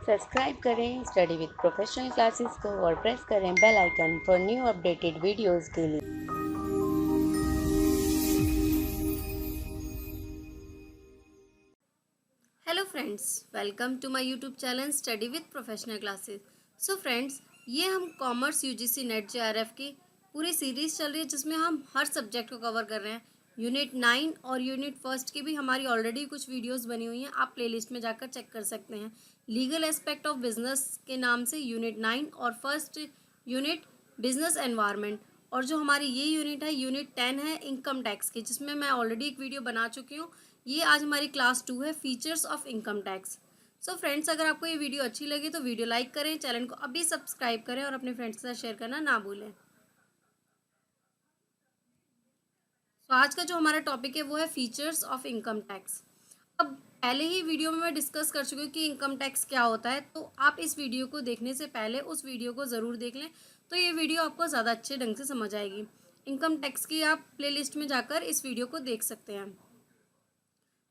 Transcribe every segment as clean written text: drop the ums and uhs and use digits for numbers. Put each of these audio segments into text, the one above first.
Subscribe करें study with professional classes को और प्रेस करें bell icon for new updated videos के लिए। Hello friends, welcome to my YouTube channel study with professional classes. So friends, ये हम commerce UGC net JRF की पूरी सीरीज़ चल रही है जिसमें हम हर सब्जेक्ट को कवर कर रहे हैं। यूनिट 9 और यूनिट फर्स्ट की भी हमारी ऑलरेडी कुछ वीडियोस बनी हुई हैं, आप प्लेलिस्ट में जाकर चेक कर सकते हैं। लीगल एस्पेक्ट ऑफ बिजनेस के नाम से यूनिट 9 और फर्स्ट यूनिट बिजनेस एनवायरनमेंट, और जो हमारी ये यूनिट है यूनिट 10 है इनकम टैक्स की, जिसमें मैं ऑलरेडी एक वीडियो बना चुकी हूँ। ये आज हमारी क्लास 2 है, features of income tax. So friends, अगर आपको ये वीडियो अच्छी लगी तो वीडियो लाइक करें, चैनल को अभी सब्सक्राइब करें और अपने फ्रेंड्स के साथ शेयर करना ना भूलें। तो आज का जो हमारा टॉपिक है वो है फीचर्स ऑफ इनकम टैक्स। अब पहले ही वीडियो में मैं डिस्कस कर चुकी हूँ कि इनकम टैक्स क्या होता है, तो आप इस वीडियो को देखने से पहले उस वीडियो को ज़रूर देख लें, तो ये वीडियो आपको ज़्यादा अच्छे ढंग से समझ आएगी। इनकम टैक्स की आप प्लेलिस्ट में जाकर इस वीडियो को देख सकते हैं।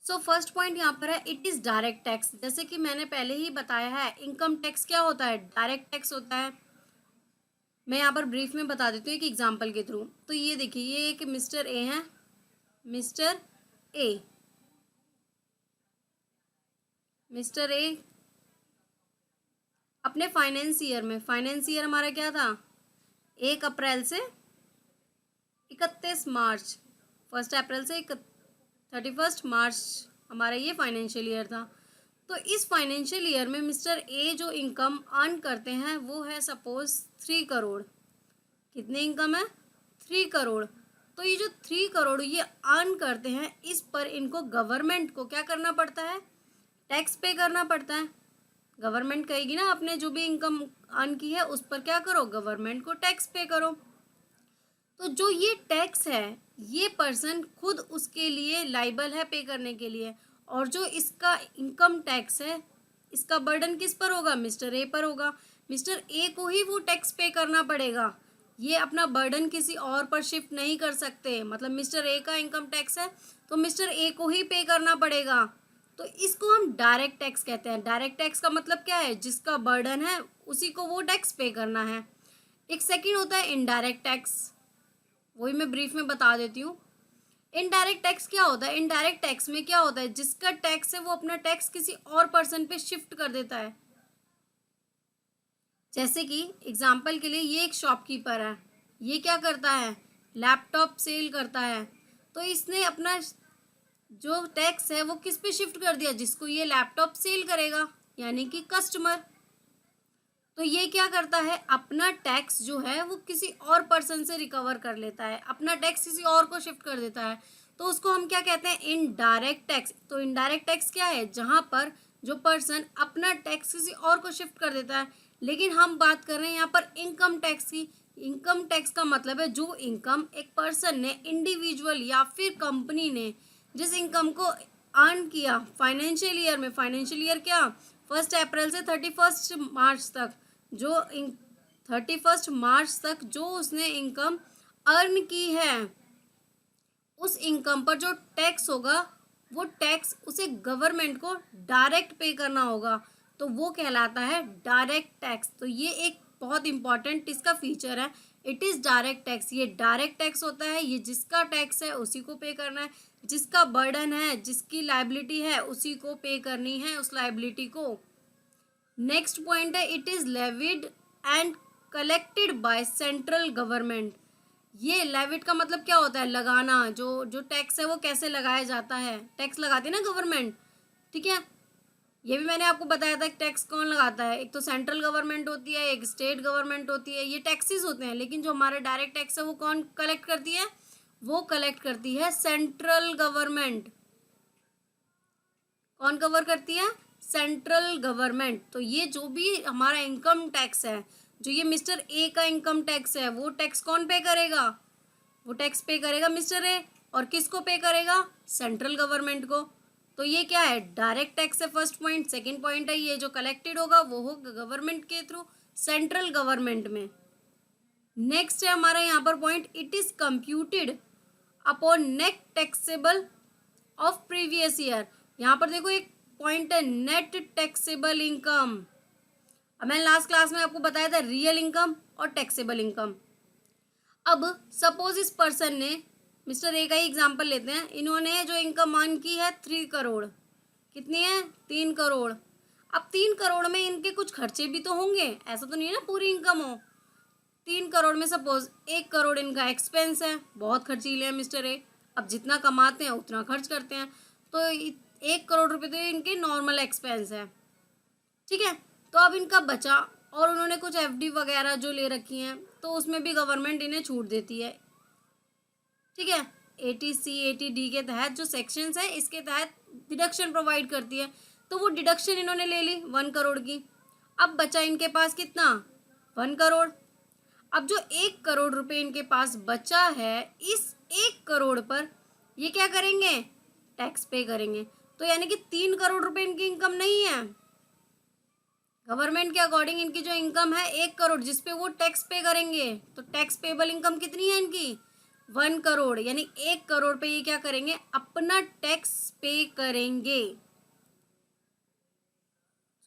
सो फर्स्ट पॉइंट यहाँ पर है, इट इज़ डायरेक्ट टैक्स। जैसे कि मैंने पहले ही बताया है, इनकम टैक्स क्या होता है, डायरेक्ट टैक्स होता है। मैं यहाँ पर ब्रीफ में बता देती हूँ एक एग्जांपल के थ्रू। तो ये देखिए, ये एक मिस्टर ए है, मिस्टर ए मिस्टर ए अपने फाइनेंस ईयर में, फाइनेंस ईयर हमारा क्या था, 1 अप्रैल से 31 मार्च, 1 अप्रैल से 31 मार्च हमारा ये फाइनेंशियल ईयर था। तो इस फाइनेंशियल ईयर में मिस्टर ए जो इनकम अर्न करते हैं वो है सपोज 3 करोड़। कितने इनकम है, 3 करोड़। तो ये जो 3 करोड़ ये अर्न करते हैं, इस पर इनको गवर्नमेंट को क्या करना पड़ता है, टैक्स पे करना पड़ता है। गवर्नमेंट कहेगी ना, आपने जो भी इनकम अर्न की है उस पर क्या करो, गवर्नमेंट को टैक्स पे करो। तो जो ये टैक्स है, ये पर्सन खुद उसके लिए लाइबल है पे करने के लिए, और जो इसका इनकम टैक्स है इसका बर्डन किस पर होगा, मिस्टर ए पर होगा। मिस्टर ए को ही वो टैक्स पे करना पड़ेगा, ये अपना बर्डन किसी और पर शिफ्ट नहीं कर सकते। मतलब मिस्टर ए का इनकम टैक्स है तो मिस्टर ए को ही पे करना पड़ेगा। तो इसको हम डायरेक्ट टैक्स कहते हैं। डायरेक्ट टैक्स का मतलब क्या है, जिसका बर्डन है उसी को वो टैक्स पे करना है। एक सेकेंड होता है इनडायरेक्ट टैक्स, वही मैं ब्रीफ में बता देती हूँ। इनडायरेक्ट टैक्स क्या होता है, इनडायरेक्ट टैक्स में क्या होता है, जिसका टैक्स है वो अपना टैक्स किसी और पर्सन पे शिफ्ट कर देता है। जैसे कि एग्जाम्पल के लिए, ये एक शॉपकीपर है, ये क्या करता है, लैपटॉप सेल करता है। तो इसने अपना जो टैक्स है वो किस पे शिफ्ट कर दिया, जिसको ये लैपटॉप सेल करेगा, यानी कि कस्टमर। तो ये क्या करता है, अपना टैक्स जो है वो किसी और पर्सन से रिकवर कर लेता है, अपना टैक्स किसी और को शिफ्ट कर देता है। तो उसको हम क्या कहते हैं, इनडायरेक्ट टैक्स। तो इनडायरेक्ट टैक्स क्या है, जहाँ पर जो पर्सन अपना टैक्स किसी और को शिफ्ट कर देता है। लेकिन हम बात कर रहे हैं यहाँ पर इनकम टैक्स की। इनकम टैक्स का मतलब है जो इनकम एक पर्सन ने, इंडिविजुअल या फिर कंपनी ने जिस इनकम को अर्न किया फाइनेंशियल ईयर में। फाइनेंशियल ईयर क्या, 1 अप्रैल से 31 मार्च तक, जो 31 मार्च तक जो उसने इनकम अर्न की है, उस इनकम पर जो टैक्स होगा वो टैक्स उसे गवर्नमेंट को डायरेक्ट पे करना होगा, तो वो कहलाता है डायरेक्ट टैक्स। तो ये एक बहुत इंपॉर्टेंट इसका फीचर है, इट इज़ डायरेक्ट टैक्स। ये डायरेक्ट टैक्स होता है, ये जिसका टैक्स है उसी को पे करना है, जिसका बर्डन है, जिसकी लायबिलिटी है उसी को पे करनी है उस लायबिलिटी को। नेक्स्ट पॉइंट है, it is levied and collected by central government. ये लेविड का मतलब क्या होता है, लगाना। जो टैक्स है वो कैसे लगाया जाता है, टैक्स लगाती है ना गवर्नमेंट, ठीक है। ये भी मैंने आपको बताया था कि टैक्स कौन लगाता है, एक तो सेंट्रल गवर्नमेंट होती है, एक स्टेट गवर्नमेंट होती है, ये टैक्सेस होते हैं। लेकिन जो हमारा डायरेक्ट टैक्स है वो कौन कलेक्ट करती है, वो कलेक्ट करती है सेंट्रल गवर्नमेंट। कौन कवर करती है, सेंट्रल गवर्नमेंट। तो ये जो भी हमारा इनकम टैक्स है, जो ये मिस्टर ए का इनकम टैक्स है, वो टैक्स कौन पे करेगा, वो टैक्स पे करेगा मिस्टर ए। और किसको पे करेगा, सेंट्रल गवर्नमेंट को। तो ये क्या है, डायरेक्ट टैक्स है फर्स्ट पॉइंट। सेकंड पॉइंट है, ये जो कलेक्टेड होगा वो होगा गवर्नमेंट के थ्रू, सेंट्रल गवर्नमेंट में। नेक्स्ट है हमारा यहाँ पर point, it is computed upon net taxable of previous year. यहाँ पर देखो एक पॉइंट है, नेट टैक्सेबल इनकम। अब मैंने लास्ट क्लास में आपको बताया था रियल इनकम और टैक्सेबल इनकम। अब सपोज इस पर्सन ने, मिस्टर ए का ही एग्जांपल लेते हैं, इन्होंने जो इनकम अर्न की है 3 करोड़, कितनी है 3 करोड़। अब 3 करोड़ में इनके कुछ खर्चे भी तो होंगे, ऐसा तो नहीं है ना पूरी इनकम हो। 3 करोड़ में सपोज 1 करोड़ इनका एक्सपेंस है, बहुत खर्चीले हैं मिस्टर ए। अब जितना कमाते हैं उतना खर्च करते हैं, तो 1 करोड़ रुपए तो इनके नॉर्मल एक्सपेंस है, ठीक है। तो अब इनका बचा, और उन्होंने कुछ एफडी वगैरह जो ले रखी हैं, तो उसमें भी गवर्नमेंट इन्हें छूट देती है, ठीक है। 80C 80D के तहत जो सेक्शंस है, इसके तहत डिडक्शन प्रोवाइड करती है। तो वो डिडक्शन इन्होंने ले ली 1 करोड़ की। अब बचा इनके पास कितना, 1 करोड़। अब जो 1 करोड़ रुपए इनके पास बचा है, इस 1 करोड़ पर ये क्या करेंगे, टैक्स पे करेंगे। तो यानी कि 3 करोड़ रुपए इनकी इनकम नहीं है, गवर्नमेंट के अकॉर्डिंग इनकी जो इनकम है 1 करोड़, जिसपे वो टैक्स पे करेंगे। तो टैक्स पेबल इनकम कितनी है इनकी, 1 करोड़। यानी 1 करोड़ पे ये क्या करेंगे, अपना टैक्स पे करेंगे।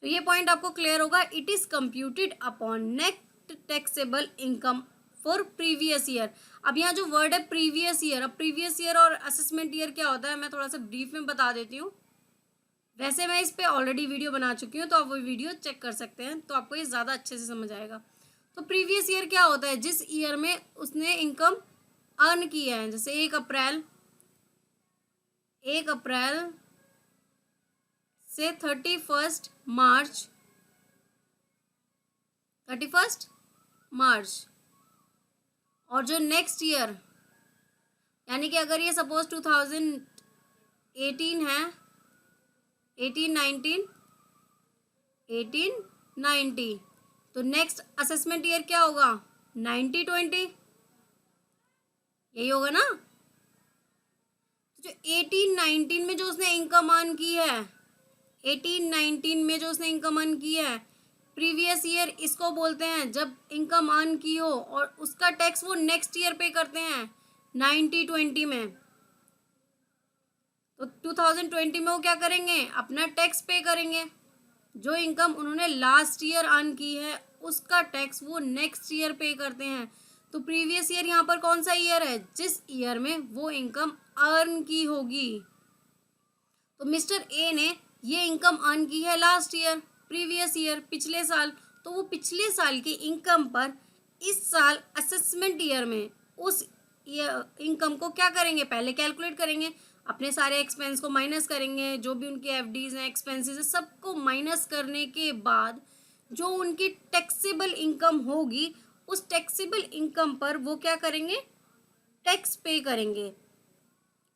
तो ये पॉइंट आपको क्लियर होगा। It is computed upon net taxable income for previous year. अब यहाँ जो वर्ड है प्रीवियस ईयर, अब प्रीवियस ईयर और असेसमेंट ईयर क्या होता है मैं थोड़ा सा ब्रीफ में बता देती हूँ। वैसे मैं इस पे ऑलरेडी वीडियो बना चुकी हूँ, तो आप वो वीडियो चेक कर सकते हैं, तो आपको ये ज़्यादा अच्छे से समझ आएगा। तो प्रीवियस ईयर क्या होता है, जिस ईयर में उसने इनकम अर्न की है, जैसे 1 अप्रैल से 31 मार्च, और जो नेक्स्ट ईयर, यानी कि अगर ये सपोज 2018 है, 18 तो नेक्स्ट असेसमेंट ईयर क्या होगा, 90-20, यही होगा ना। तो जो 18-19 में जो उसने इनकम अर्न की है, 18-19 में जो उसने इनकम अर्न की है, प्रीवियस ईयर इसको बोलते हैं जब इनकम अर्न की हो, और उसका टैक्स वो नेक्स्ट ईयर पे करते हैं 90-20 में। तो 2020 में वो क्या करेंगे, अपना टैक्स पे करेंगे। जो इनकम उन्होंने लास्ट ईयर अर्न की है उसका टैक्स वो नेक्स्ट ईयर पे करते हैं। तो प्रीवियस ईयर यहाँ पर कौन सा ईयर है, जिस ईयर में वो इनकम अर्न की होगी। तो मिस्टर ए ने ये इनकम अर्न की है लास्ट ईयर, प्रीवियस ईयर, पिछले साल। तो वो पिछले साल की इनकम पर इस साल असेसमेंट ईयर में उस इनकम को क्या करेंगे, पहले कैलकुलेट करेंगे, अपने सारे एक्सपेंस को माइनस करेंगे, जो भी उनके एफडीज हैं, एक्सपेंसेस है, सबको माइनस करने के बाद जो उनकी टैक्सेबल इनकम होगी, उस टैक्सेबल इनकम पर वो क्या करेंगे, टैक्स पे करेंगे,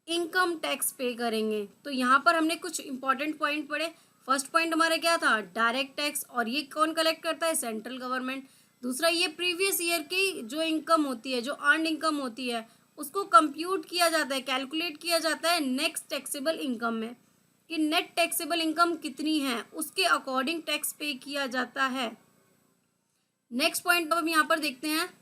इनकम टैक्स पे करेंगे। तो यहाँ पर हमने कुछ इंपॉर्टेंट पॉइंट पढ़े। फर्स्ट पॉइंट हमारा क्या था, डायरेक्ट टैक्स, और ये कौन कलेक्ट करता है, सेंट्रल गवर्नमेंट। दूसरा, ये प्रीवियस ईयर की जो इनकम होती है, जो अर्न इनकम होती है, उसको कंप्यूट किया जाता है, कैलकुलेट किया जाता है नेक्स्ट टैक्सेबल इनकम में, कि नेट टैक्सेबल इनकम कितनी है, उसके अकॉर्डिंग टैक्स पे किया जाता है। नेक्स्ट पॉइंट अब हम यहाँ पर देखते हैं।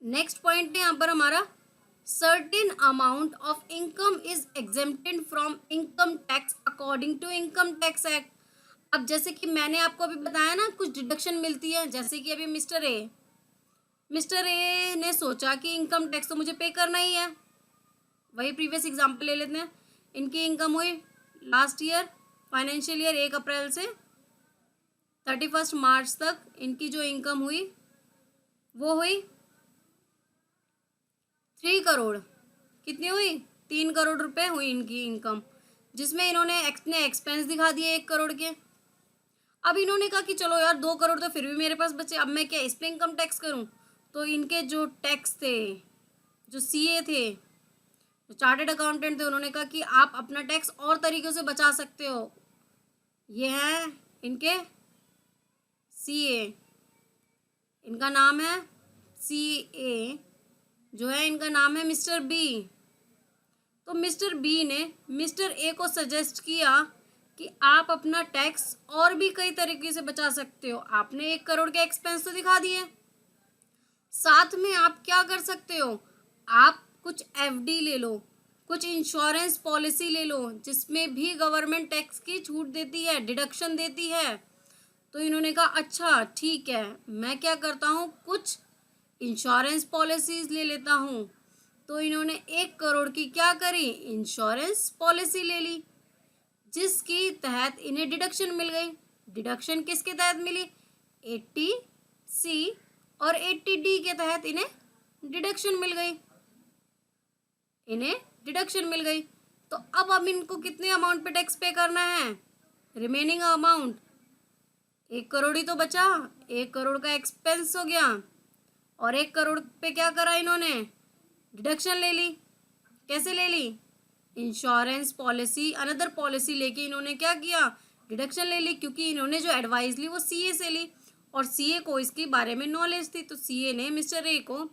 नेक्स्ट पॉइंट है यहाँ पर हमारा, certain amount of income is exempted from income tax according to income tax act. अब जैसे कि मैंने आपको अभी बताया ना, कुछ डिडक्शन मिलती है, जैसे कि अभी मिस्टर ए ने सोचा कि इनकम टैक्स तो मुझे पे करना ही है। वही प्रीवियस एग्जांपल ले लेते हैं। इनकी इनकम हुई लास्ट ईयर फाइनेंशियल ईयर 1 अप्रैल से 31 मार्च तक, इनकी जो इनकम हुई वो हुई 3 करोड़। कितनी हुई, 3 करोड़ रुपए हुई इनकी इनकम, जिसमें इन्होंने एक्सपेंस दिखा दिए 1 करोड़ के। अब इन्होंने कहा कि चलो यार 2 करोड़ तो फिर भी मेरे पास बचे, अब मैं क्या इस पे इनकम टैक्स करूं। तो इनके जो टैक्स थे, जो सीए थे, जो चार्टेड अकाउंटेंट थे, उन्होंने कहा कि आप अपना टैक्स और तरीक़ों से बचा सकते हो। ये हैं इनके सीए, इनका नाम है सीए, जो है इनका नाम है मिस्टर बी। तो मिस्टर बी ने मिस्टर ए को सजेस्ट किया कि आप अपना टैक्स और भी कई तरीके से बचा सकते हो। आपने 1 करोड़ के एक्सपेंस तो दिखा दिए, साथ में आप क्या कर सकते हो, आप कुछ एफडी ले लो, कुछ इंश्योरेंस पॉलिसी ले लो जिसमें भी गवर्नमेंट टैक्स की छूट देती है, डिडक्शन देती है। तो इन्होंने कहा अच्छा ठीक है, मैं क्या करता हूँ, कुछ इंश्योरेंस पॉलिसीज ले लेता हूँ। तो इन्होंने 1 करोड़ की क्या करी, इंश्योरेंस पॉलिसी ले ली, जिसकी तहत इन्हें डिडक्शन मिल गई। डिडक्शन किसके तहत मिली, 80C और 80D के तहत इन्हें डिडक्शन मिल गई, इन्हें डिडक्शन मिल गई। तो अब इनको कितने अमाउंट पे टैक्स पे करना है, रिमेनिंग अमाउंट 1 करोड़ ही तो बचा, 1 करोड़ का एक्सपेंस हो गया और 1 करोड़ पे क्या करा इन्होंने, डिडक्शन ले ली। कैसे ले ली, इंश्योरेंस पॉलिसी, अनदर पॉलिसी लेके इन्होंने क्या किया, डिडक्शन ले ली, क्योंकि इन्होंने जो एडवाइस ली वो सीए से ली और सीए को इसके बारे में नॉलेज थी। तो सीए ने मिस्टर ए को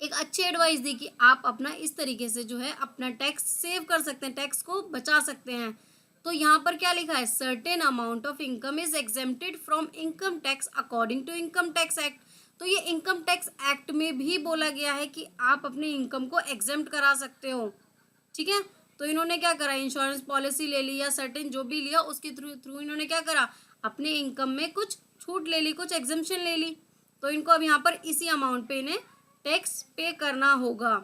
एक अच्छी एडवाइस दी कि आप अपना इस तरीके से जो है अपना टैक्स सेव कर सकते हैं, टैक्स को बचा सकते हैं। तो यहाँ पर क्या लिखा है, certain amount of income is exempted from income tax according to income tax act. तो ये इनकम टैक्स एक्ट में भी बोला गया है कि आप अपने इनकम को एग्जेम्प्ट करा सकते हो, ठीक है। तो इन्होंने क्या करा, इंश्योरेंस पॉलिसी ले ली या सर्टेन जो भी लिया उसके थ्रू इन्होंने क्या करा, अपने इनकम में कुछ छूट ले ली, कुछ एग्जेम्पशन ले ली। तो इनको अब यहाँ पर इसी अमाउंट पे इन्हें टैक्स पे करना होगा।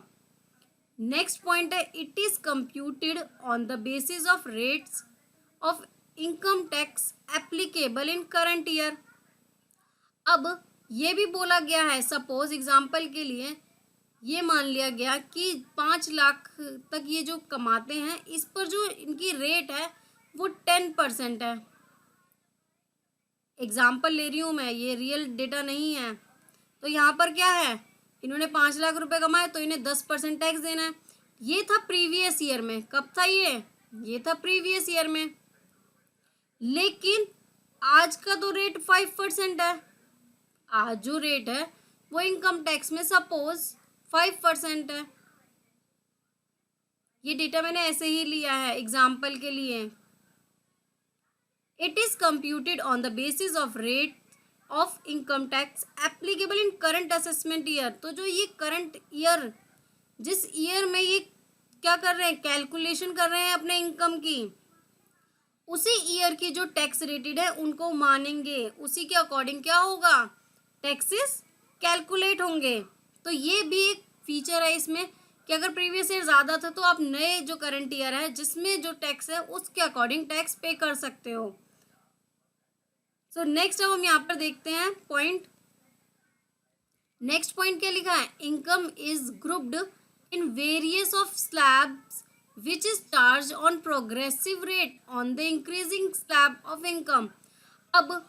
नेक्स्ट पॉइंट है, it is computed on the basis of rates of income tax applicable in current year. अब ये भी बोला गया है, सपोज एग्जांपल के लिए ये मान लिया गया कि 5 लाख तक ये जो कमाते हैं, इस पर जो इनकी रेट है वो 10% है। एग्जाम्पल ले रही हूँ मैं, ये रियल डेटा नहीं है। तो यहाँ पर क्या है, इन्होंने 5 लाख रुपए कमाए तो इन्हें 10% टैक्स देना है। ये था प्रीवियस ईयर में, कब था ये था प्रीवियस ईयर में। लेकिन आज का तो रेट 5% है, आज जो रेट है वो इनकम टैक्स में सपोज 5% है। ये डेटा मैंने ऐसे ही लिया है एग्जाम्पल के लिए। It is computed on the basis of rate of income tax applicable in current assessment year. तो जो ये करंट ईयर, जिस ईयर में ये क्या कर रहे हैं, कैलकुलेशन कर रहे हैं अपने इनकम की, उसी ईयर की जो टैक्स रेटेड है उनको मानेंगे, उसी के अकॉर्डिंग क्या होगा, टैक्सेस कैलकुलेट होंगे। तो ये भी एक फीचर है इसमें कि अगर प्रीवियस ईयर ज़्यादा था तो आप नए जो करंट ईयर है जिसमें जो टैक्स है उसके अकॉर्डिंग टैक्स पे कर सकते हो। सो नेक्स्ट अब हम यहाँ पर देखते हैं पॉइंट। नेक्स्ट पॉइंट क्या लिखा है, income is grouped in various of slabs which is charge on progressive rate on the increasing slab of income. अब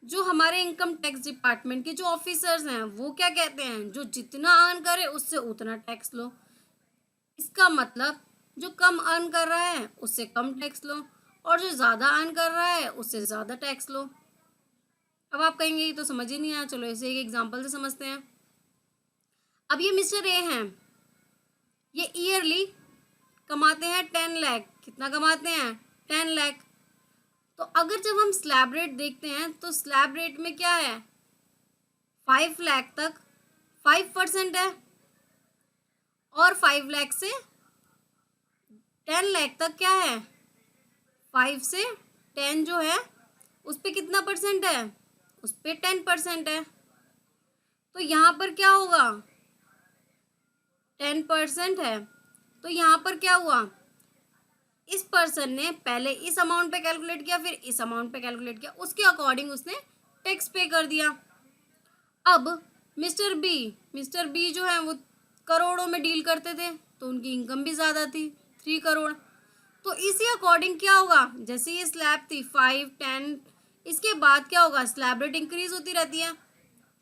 जो हमारे इनकम टैक्स डिपार्टमेंट के जो ऑफिसर्स हैं वो क्या कहते हैं, जो जितना अर्न करे उससे उतना टैक्स लो। इसका मतलब जो कम अर्न कर रहा है उससे कम टैक्स लो और जो ज़्यादा अर्न कर रहा है उससे ज़्यादा टैक्स लो। अब आप कहेंगे ये तो समझ ही नहीं आया, चलो इसे एक एग्जांपल से समझते हैं। अब ये मिस्टर ए हैं, ये ईयरली कमाते हैं 10 लाख। कितना कमाते हैं, 10 लाख। तो अगर जब हम स्लैब रेट देखते हैं तो स्लैब रेट में क्या है, 5 लाख तक 5% है और 5 लाख से 10 लाख तक क्या है, 5 से 10 जो है उस पर कितना परसेंट है, उस पर 10% है। तो यहाँ पर क्या होगा, 10% है। तो यहाँ पर क्या हुआ, इस पर्सन ने पहले इस अमाउंट पे कैलकुलेट किया, फिर इस अमाउंट पे कैलकुलेट किया, उसके अकॉर्डिंग उसने टैक्स पे कर दिया। अब मिस्टर बी जो है वो करोड़ों में डील करते थे तो उनकी इनकम भी ज़्यादा थी, 3 करोड़। तो इसी अकॉर्डिंग क्या होगा, जैसे ये स्लैब थी 5, 10, इसके बाद क्या होगा, स्लैब रेट इंक्रीज होती रहती है।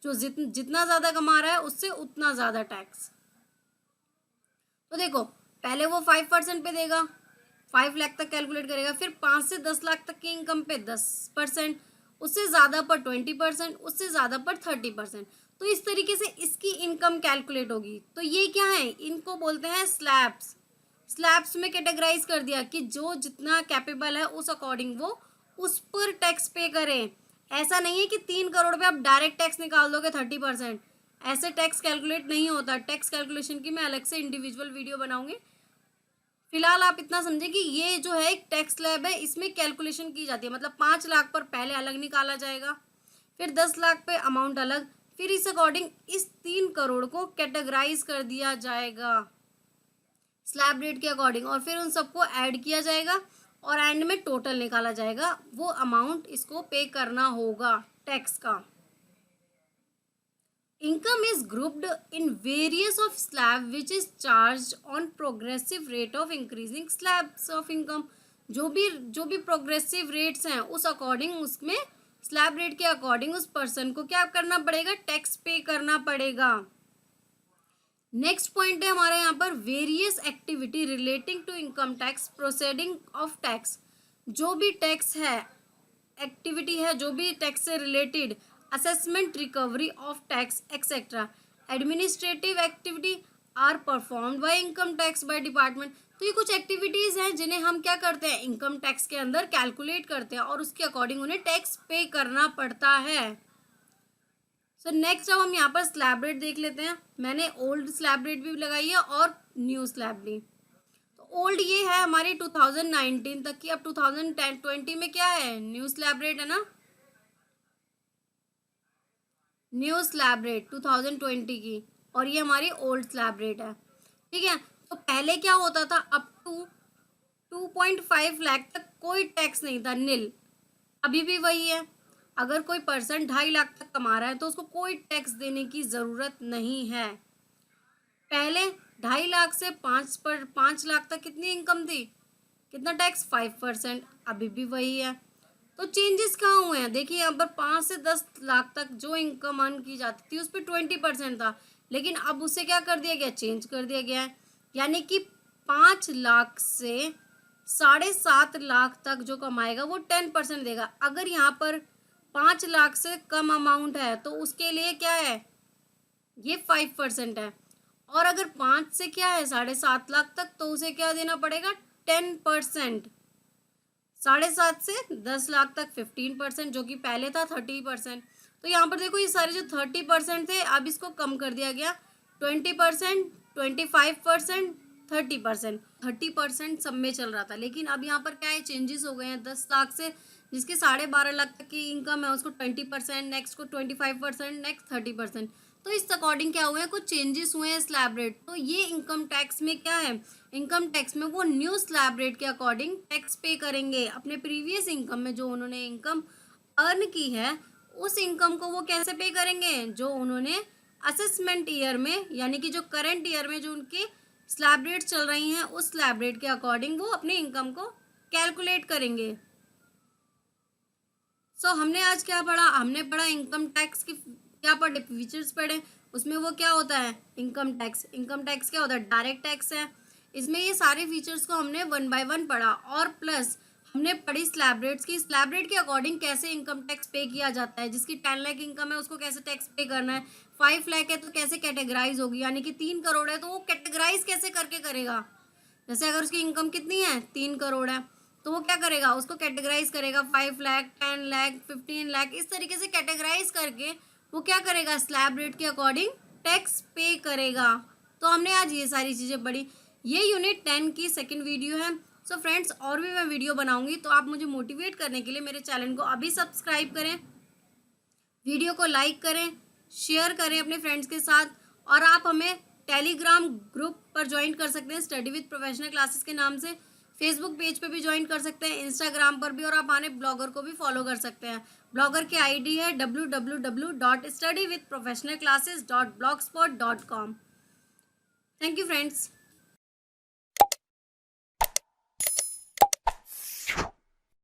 जो जितना ज़्यादा कमा रहा है उससे उतना ज़्यादा टैक्स। तो देखो पहले वो 5% पे देगा, 5 लाख तक कैलकुलेट करेगा, फिर 5 से 10 लाख तक की इनकम पे 10%, उससे ज़्यादा पर 20%, उससे ज़्यादा पर 30%। तो इस तरीके से इसकी इनकम कैलकुलेट होगी। तो ये क्या है, इनको बोलते हैं स्लैब्स। स्लैब्स में कैटेगराइज कर दिया कि जो जितना कैपेबल है उस अकॉर्डिंग वो उस पर टैक्स पे करें। ऐसा नहीं है कि 3 करोड़ पे आप डायरेक्ट टैक्स निकाल दोगे 30%, ऐसे टैक्स कैलकुलेट नहीं होता। टैक्स कैलकुलेशन की मैं अलग से इंडिविजुअल वीडियो बनाऊंगी, फिलहाल आप इतना समझे कि ये जो है एक टैक्स स्लैब है, इसमें कैलकुलेशन की जाती है। मतलब 5 लाख पर पहले अलग निकाला जाएगा, फिर 10 लाख पे अमाउंट अलग, फिर इस अकॉर्डिंग इस 3 करोड़ को कैटेगराइज कर दिया जाएगा स्लैब रेट के अकॉर्डिंग, और फिर उन सबको ऐड किया जाएगा और एंड में टोटल निकाला जाएगा, वो अमाउंट इसको पे करना होगा टैक्स का। Income is grouped in various of slab which is charged on progressive rate of increasing slabs of income। जो भी प्रोग्रेसिव रेट्स हैं उस अकॉर्डिंग उसमें स्लैब रेट के अकॉर्डिंग उस पर्सन को क्या करना पड़ेगा, टैक्स पे करना पड़ेगा। नेक्स्ट पॉइंट है हमारा यहाँ पर various activity relating to income tax proceeding of tax. जो भी टैक्स है एक्टिविटी है, जो भी टैक्स से related, assessment, recovery of tax etcetera administrative activity are performed by income tax by department. तो ये कुछ एक्टिविटीज़ हैं जिन्हें हम क्या करते हैं, इनकम टैक्स के अंदर कैलकुलेट करते हैं और उसके अकॉर्डिंग उन्हें टैक्स पे करना पड़ता है। सो नेक्स्ट अब हम यहाँ पर स्लैब रेट देख लेते हैं। मैंने ओल्ड स्लैब रेट भी लगाई है और न्यू स्लैब भी। तो ओल्ड ये है हमारी 2019 तक की, अब 2020 में क्या है, न्यू स्लैब रेट है ना, न्यू स्लैब रेट 2020 की, और ये हमारी ओल्ड स्लैब रेट है। ठीक है, तो पहले क्या होता था, अप टू 2.5 लाख तक कोई टैक्स नहीं था, नील। अभी भी वही है, अगर कोई पर्सन 2.5 लाख तक कमा रहा है तो उसको कोई टैक्स देने की ज़रूरत नहीं है। पहले 2.5 लाख से 5 लाख तक कितनी इनकम थी, कितना टैक्स, 5%। अभी भी वही है। तो चेंजेस कहाँ हुए हैं, देखिए यहाँ पर 5 से 10 लाख तक जो इनकम अर्न की जाती थी उस पर 20% था, लेकिन अब उसे क्या कर दिया गया, चेंज कर दिया गया है। यानी कि 5 लाख से 7.5 लाख तक जो कमाएगा वो 10% देगा। अगर यहाँ पर 5 लाख से कम अमाउंट है तो उसके लिए क्या है, ये 5% है। और अगर 5 से क्या है 7.5 लाख तक, तो उसे क्या देना पड़ेगा, 10%। 7.5 से 10 लाख तक 15%, जो कि पहले था 30%। तो यहाँ पर देखो ये सारे जो 30% थे अब इसको कम कर दिया गया, 20%, 25%, 30%। 30% सब में चल रहा था, लेकिन अब यहाँ पर क्या है, चेंजेस हो गए हैं। 10 लाख से जिसके 12.5 लाख तक की इनकम है उसको 20%, नेक्स्ट को 25%, नेक्स्ट 30%। तो इस अकॉर्डिंग क्या हुए हैं, कुछ चेंजेस हुए हैं स्लैब रेट। तो ये इनकम टैक्स में क्या है, इनकम टैक्स में वो न्यू स्लैब रेट के अकॉर्डिंग टैक्स पे करेंगे। अपने प्रीवियस इनकम में जो उन्होंने इनकम अर्न की है उस इनकम को वो कैसे पे करेंगे, जो उन्होंने असेसमेंट ईयर में, यानी कि जो करंट ईयर में जो उनके स्लैब रेट चल रही हैं उस स्लैब रेट के अकॉर्डिंग वो अपने इनकम को कैलकुलेट करेंगे। सो हमने आज क्या पढ़ा, हमने पढ़ा इनकम टैक्स की क्या पढ़े, फीचर्स पढ़े। उसमें वो क्या होता है, इनकम टैक्स। इनकम टैक्स क्या होता है, डायरेक्ट टैक्स है। इसमें ये सारे फीचर्स को हमने 1 बाय 1 पढ़ा, और प्लस हमने पढ़ी स्लैब रेट्स की, स्लैब रेट के अकॉर्डिंग कैसे इनकम टैक्स पे किया जाता है। जिसकी 10 लाख इनकम है उसको कैसे टैक्स पे करना है, 5 लाख है तो कैसे कैटेगराइज होगी, यानी कि 3 करोड़ है तो वो कैटेगराइज कैसे करके करेगा। जैसे अगर उसकी इनकम कितनी है, 3 करोड़ है, तो वो क्या करेगा, उसको कैटेगराइज करेगा 5 लाख, 10 लाख, 15 लाख, इस तरीके से कैटेगराइज करके वो क्या करेगा, स्लैब रेट के अकॉर्डिंग टैक्स पे करेगा। तो हमने आज ये सारी चीज़ें पढ़ी। ये यूनिट 10 की सेकंड वीडियो है। सो फ्रेंड्स, और भी मैं वीडियो बनाऊंगी, तो आप मुझे मोटिवेट करने के लिए मेरे चैनल को अभी सब्सक्राइब करें, वीडियो को लाइक करें, शेयर करें अपने फ्रेंड्स के साथ, और आप हमें टेलीग्राम ग्रुप पर ज्वाइन कर सकते हैं स्टडी विद प्रोफेशनल क्लासेस के नाम से। फेसबुक पेज पे भी ज्वाइन कर सकते हैं, इंस्टाग्राम पर भी, और आप हमारे ब्लॉगर को भी फॉलो कर सकते हैं। ब्लॉगर की आईडी है www.studywithprofessionalclasses.blogspot.com। Thank you friends.